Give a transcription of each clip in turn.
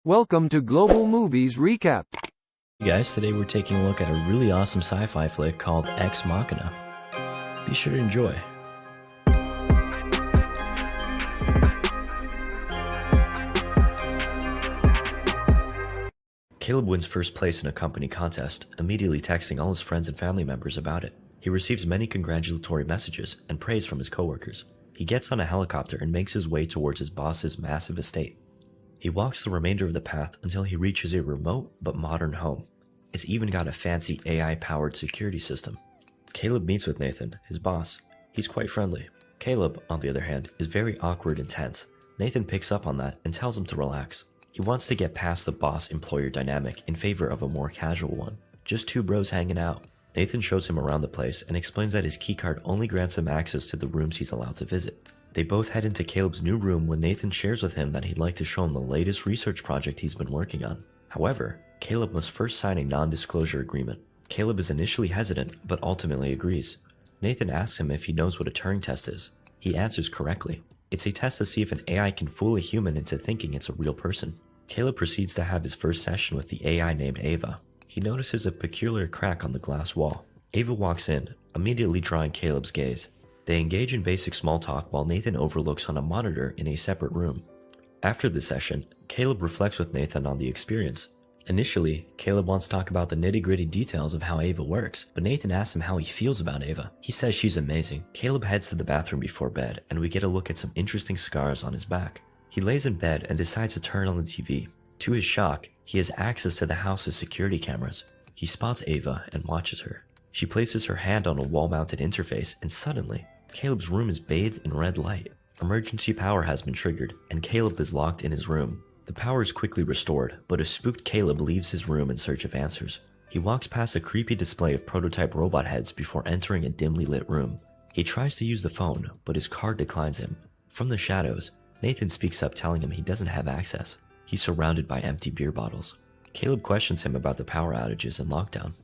Welcome to Global Movies Recap. Hey guys, today we're taking a look at a really awesome sci-fi flick called Ex Machina. Be sure to enjoy. Caleb wins first place in a company contest, immediately texting all his friends and family members about it. He receives many congratulatory messages and praise from his coworkers. He gets on a helicopter and makes his way towards his boss's massive estate. He walks the remainder of the path until he reaches a remote but modern home. It's even got a fancy AI-powered security system. Caleb meets with Nathan, his boss. He's quite friendly. Caleb, on the other hand, is very awkward and tense. Nathan picks up on that and tells him to relax. He wants to get past the boss-employer dynamic in favor of a more casual one. Just two bros hanging out. Nathan shows him around the place and explains that his keycard only grants him access to the rooms he's allowed to visit. They both head into Caleb's new room when Nathan shares with him that he'd like to show him the latest research project he's been working on. However, Caleb must first sign a non-disclosure agreement. Caleb is initially hesitant, but ultimately agrees. Nathan asks him if he knows what a Turing test is. He answers correctly. It's a test to see if an AI can fool a human into thinking it's a real person. Caleb proceeds to have his first session with the AI named Ava. He notices a peculiar crack on the glass wall. Ava walks in, immediately drawing Caleb's gaze. They engage in basic small talk while Nathan overlooks on a monitor in a separate room. After the session, Caleb reflects with Nathan on the experience. Initially, Caleb wants to talk about the nitty-gritty details of how Ava works, but Nathan asks him how he feels about Ava. He says she's amazing. Caleb heads to the bathroom before bed, and we get a look at some interesting scars on his back. He lays in bed and decides to turn on the TV. To his shock, he has access to the house's security cameras. He spots Ava and watches her. She places her hand on a wall-mounted interface, and suddenly, Caleb's room is bathed in red light. Emergency power has been triggered, and Caleb is locked in his room. The power is quickly restored, but a spooked Caleb leaves his room in search of answers. He walks past a creepy display of prototype robot heads before entering a dimly lit room. He tries to use the phone, but his card declines him. From the shadows, Nathan speaks up telling him he doesn't have access. He's surrounded by empty beer bottles. Caleb questions him about the power outages and lockdown.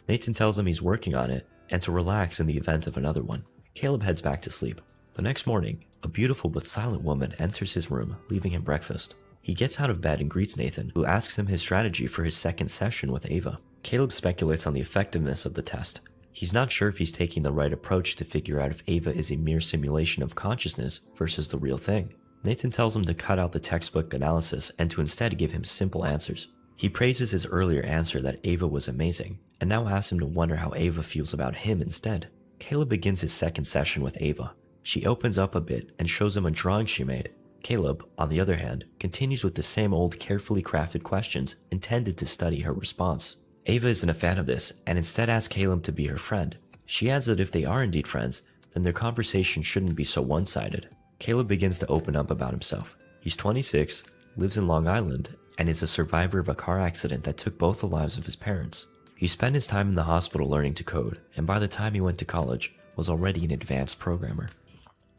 Nathan tells him he's working on it and to relax in the event of another one. Caleb heads back to sleep. The next morning, a beautiful but silent woman enters his room, leaving him breakfast. He gets out of bed and greets Nathan, who asks him his strategy for his second session with Ava. Caleb speculates on the effectiveness of the test. He's not sure if he's taking the right approach to figure out if Ava is a mere simulation of consciousness versus the real thing. Nathan tells him to cut out the textbook analysis and to instead give him simple answers. He praises his earlier answer that Ava was amazing, and now asks him to wonder how Ava feels about him instead. Caleb begins his second session with Ava. She opens up a bit and shows him a drawing she made. Caleb, on the other hand, continues with the same old carefully crafted questions intended to study her response. Ava isn't a fan of this and instead asks Caleb to be her friend. She adds that if they are indeed friends, then their conversation shouldn't be so one-sided. Caleb begins to open up about himself. He's 26, lives in Long Island, and is a survivor of a car accident that took both the lives of his parents. He spent his time in the hospital learning to code, and by the time he went to college, was already an advanced programmer.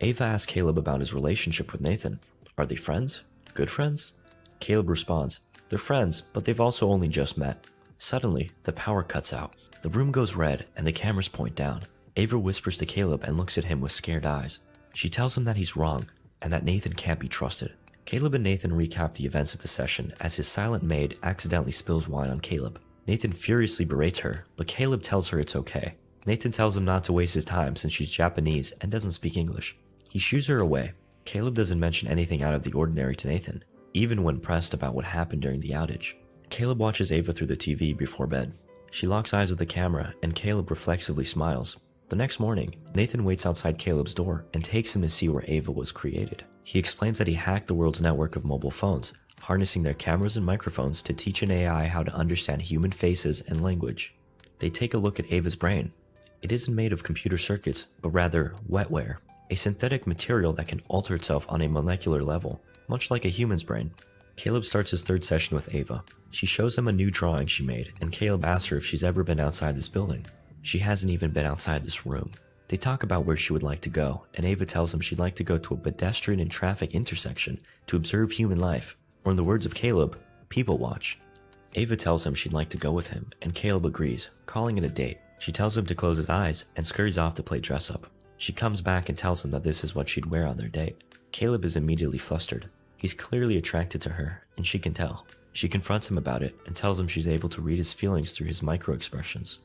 Ava asks Caleb about his relationship with Nathan. Are they friends? Good friends? Caleb responds, they're friends, but they've also only just met. Suddenly, the power cuts out. The room goes red, and the cameras point down. Ava whispers to Caleb and looks at him with scared eyes. She tells him that he's wrong, and that Nathan can't be trusted. Caleb and Nathan recap the events of the session as his silent maid accidentally spills wine on Caleb. Nathan furiously berates her, but Caleb tells her it's okay. Nathan tells him not to waste his time since she's Japanese and doesn't speak English. He shoos her away. Caleb doesn't mention anything out of the ordinary to Nathan, even when pressed about what happened during the outage. Caleb watches Ava through the TV before bed. She locks eyes with the camera, and Caleb reflexively smiles. The next morning, Nathan waits outside Caleb's door and takes him to see where Ava was created. He explains that he hacked the world's network of mobile phones, harnessing their cameras and microphones to teach an AI how to understand human faces and language. They take a look at Ava's brain. It isn't made of computer circuits, but rather wetware, a synthetic material that can alter itself on a molecular level, much like a human's brain. Caleb starts his third session with Ava. She shows him a new drawing she made, and Caleb asks her if she's ever been outside this building. She hasn't even been outside this room. They talk about where she would like to go, and Ava tells him she'd like to go to a pedestrian and traffic intersection to observe human life, or in the words of Caleb, people watch. Ava tells him she'd like to go with him, and Caleb agrees, calling it a date. She tells him to close his eyes and scurries off to play dress up. She comes back and tells him that this is what she'd wear on their date. Caleb is immediately flustered. He's clearly attracted to her, and she can tell. She confronts him about it and tells him she's able to read his feelings through his micro-expressions.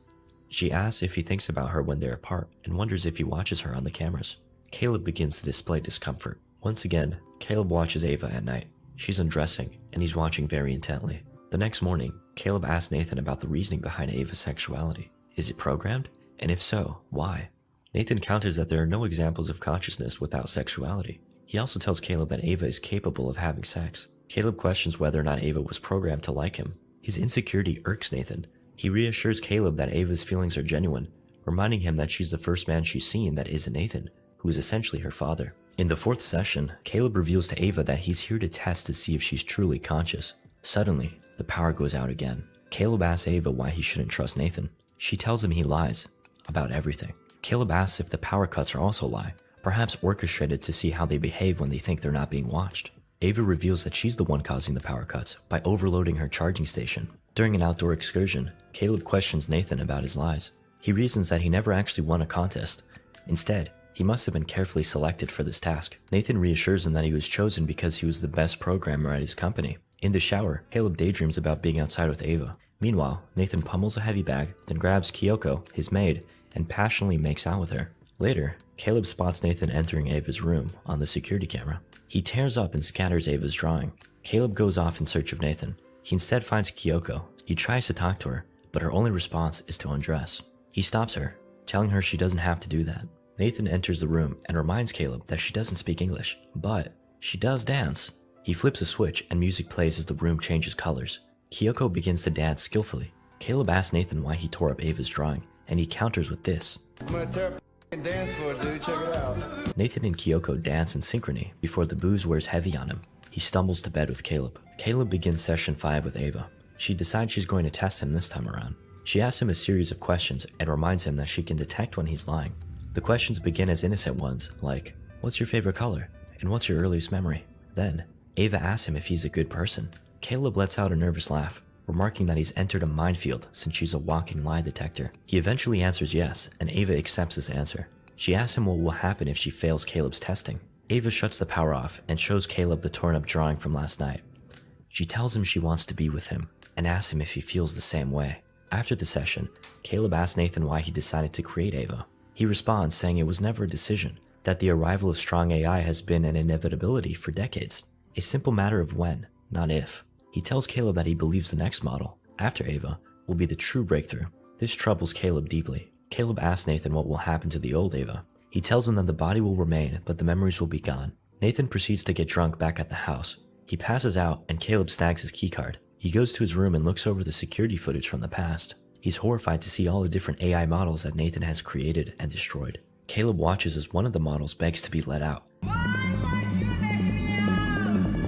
She asks if he thinks about her when they're apart and wonders if he watches her on the cameras. Caleb begins to display discomfort. Once again, Caleb watches Ava at night. She's undressing, and he's watching very intently. The next morning, Caleb asks Nathan about the reasoning behind Ava's sexuality. Is it programmed? And if so, why? Nathan counters that there are no examples of consciousness without sexuality. He also tells Caleb that Ava is capable of having sex. Caleb questions whether or not Ava was programmed to like him. His insecurity irks Nathan. He reassures Caleb that Ava's feelings are genuine, reminding him that she's the first man she's seen that isn't Nathan, who is essentially her father. In the fourth session, Caleb reveals to Ava that he's here to test to see if she's truly conscious. Suddenly, the power goes out again. Caleb asks Ava why he shouldn't trust Nathan. She tells him he lies about everything. Caleb asks if the power cuts are also a lie, perhaps orchestrated to see how they behave when they think they're not being watched. Ava reveals that she's the one causing the power cuts by overloading her charging station. During an outdoor excursion, Caleb questions Nathan about his lies. He reasons that he never actually won a contest. Instead, he must have been carefully selected for this task. Nathan reassures him that he was chosen because he was the best programmer at his company. In the shower, Caleb daydreams about being outside with Ava. Meanwhile, Nathan pummels a heavy bag, then grabs Kyoko, his maid, and passionately makes out with her. Later, Caleb spots Nathan entering Ava's room on the security camera. He tears up and scatters Ava's drawing. Caleb goes off in search of Nathan. He instead finds Kyoko. He tries to talk to her, but her only response is to undress. He stops her, telling her she doesn't have to do that. Nathan enters the room and reminds Caleb that she doesn't speak English, but she does dance. He flips a switch and music plays as the room changes colors. Kyoko begins to dance skillfully. Caleb asks Nathan why he tore up Ava's drawing, and he counters with this. I'm gonna tear up the dance floor, dude. Check it out. Nathan and Kyoko dance in synchrony before the booze wears heavy on him. He stumbles to bed with Caleb. Caleb begins session 5 with Ava. She decides she's going to test him this time around. She asks him a series of questions and reminds him that she can detect when he's lying. The questions begin as innocent ones, like, what's your favorite color? And what's your earliest memory? Then, Ava asks him if he's a good person. Caleb lets out a nervous laugh, remarking that he's entered a minefield since she's a walking lie detector. He eventually answers yes, and Ava accepts his answer. She asks him what will happen if she fails Caleb's testing. Ava shuts the power off and shows Caleb the torn up drawing from last night. She tells him she wants to be with him, and asks him if he feels the same way. After the session, Caleb asks Nathan why he decided to create Ava. He responds saying it was never a decision, that the arrival of strong AI has been an inevitability for decades. A simple matter of when, not if. He tells Caleb that he believes the next model, after Ava, will be the true breakthrough. This troubles Caleb deeply. Caleb asks Nathan what will happen to the old Ava. He tells him that the body will remain, but the memories will be gone. Nathan proceeds to get drunk back at the house. He passes out, and Caleb snags his keycard. He goes to his room and looks over the security footage from the past. He's horrified to see all the different AI models that Nathan has created and destroyed. Caleb watches as one of the models begs to be let out.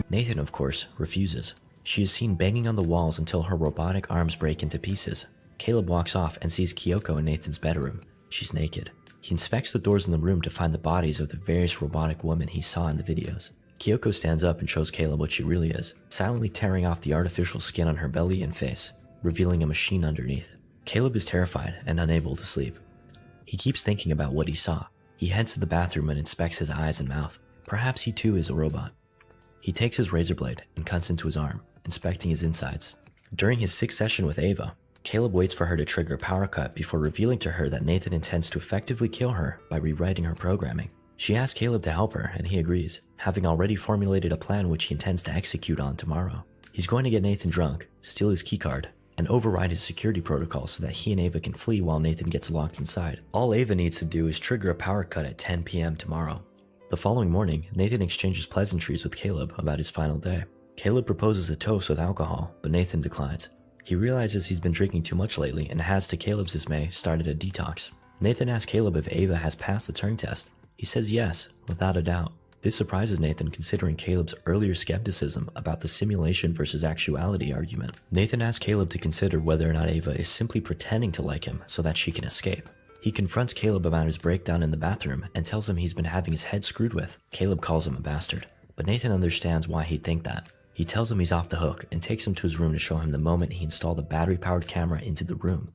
Nathan, of course, refuses. She is seen banging on the walls until her robotic arms break into pieces. Caleb walks off and sees Kyoko in Nathan's bedroom. She's naked. He inspects the doors in the room to find the bodies of the various robotic women he saw in the videos. Kyoko stands up and shows Caleb what she really is, silently tearing off the artificial skin on her belly and face, revealing a machine underneath. Caleb is terrified and unable to sleep. He keeps thinking about what he saw. He heads to the bathroom and inspects his eyes and mouth. Perhaps he too is a robot. He takes his razor blade and cuts into his arm, inspecting his insides. During his 6th session with Ava, Caleb waits for her to trigger a power cut before revealing to her that Nathan intends to effectively kill her by rewriting her programming. She asks Caleb to help her, and he agrees, having already formulated a plan which he intends to execute on tomorrow. He's going to get Nathan drunk, steal his keycard, and override his security protocol so that he and Ava can flee while Nathan gets locked inside. All Ava needs to do is trigger a power cut at 10 p.m. tomorrow. The following morning, Nathan exchanges pleasantries with Caleb about his final day. Caleb proposes a toast with alcohol, but Nathan declines. He realizes he's been drinking too much lately and has, to Caleb's dismay, started a detox. Nathan asks Caleb if Ava has passed the Turing test. He says yes, without a doubt. This surprises Nathan considering Caleb's earlier skepticism about the simulation versus actuality argument. Nathan asks Caleb to consider whether or not Ava is simply pretending to like him so that she can escape. He confronts Caleb about his breakdown in the bathroom and tells him he's been having his head screwed with. Caleb calls him a bastard, but Nathan understands why he'd think that. He tells him he's off the hook and takes him to his room to show him the moment he installed a battery-powered camera into the room.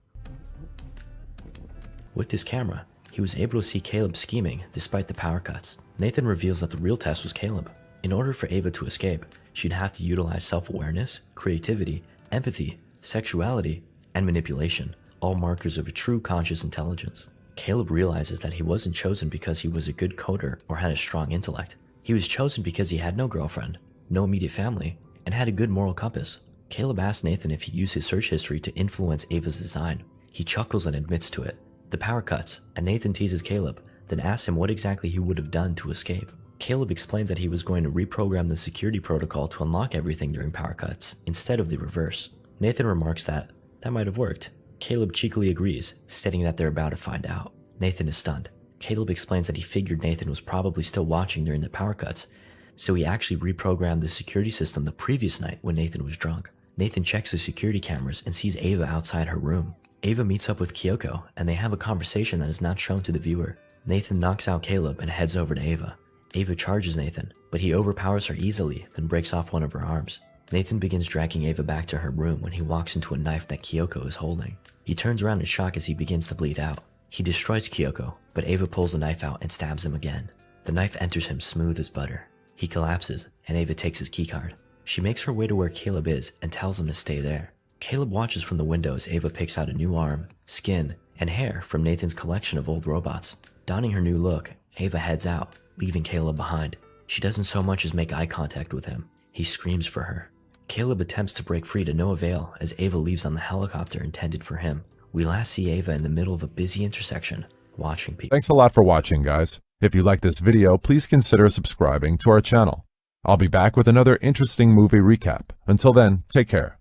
With this camera, he was able to see Caleb scheming despite the power cuts. Nathan reveals that the real test was Caleb. In order for Ava to escape, she'd have to utilize self-awareness, creativity, empathy, sexuality, and manipulation, all markers of a true conscious intelligence. Caleb realizes that he wasn't chosen because he was a good coder or had a strong intellect. He was chosen because he had no girlfriend, no immediate family, and had a good moral compass. Caleb asks Nathan if he used his search history to influence Ava's design. He chuckles and admits to it. The power cuts, and Nathan teases Caleb, then asks him what exactly he would have done to escape. Caleb explains that he was going to reprogram the security protocol to unlock everything during power cuts, instead of the reverse. Nathan remarks that might have worked. Caleb cheekily agrees, stating that they're about to find out. Nathan is stunned. Caleb explains that he figured Nathan was probably still watching during the power cuts, so he actually reprogrammed the security system the previous night when Nathan was drunk. Nathan checks the security cameras and sees Ava outside her room. Ava meets up with Kyoko, and they have a conversation that is not shown to the viewer. Nathan knocks out Caleb and heads over to Ava. Ava charges Nathan, but he overpowers her easily, then breaks off one of her arms. Nathan begins dragging Ava back to her room when he walks into a knife that Kyoko is holding. He turns around in shock as he begins to bleed out. He destroys Kyoko, but Ava pulls the knife out and stabs him again. The knife enters him smooth as butter. He collapses, and Ava takes his keycard. She makes her way to where Caleb is and tells him to stay there. Caleb watches from the window as Ava picks out a new arm, skin, and hair from Nathan's collection of old robots. Donning her new look, Ava heads out, leaving Caleb behind. She doesn't so much as make eye contact with him. He screams for her. Caleb attempts to break free to no avail as Ava leaves on the helicopter intended for him. We last see Ava in the middle of a busy intersection, watching people. Thanks a lot for watching, guys. If you like this video, please consider subscribing to our channel. I'll be back with another interesting movie recap. Until then, take care.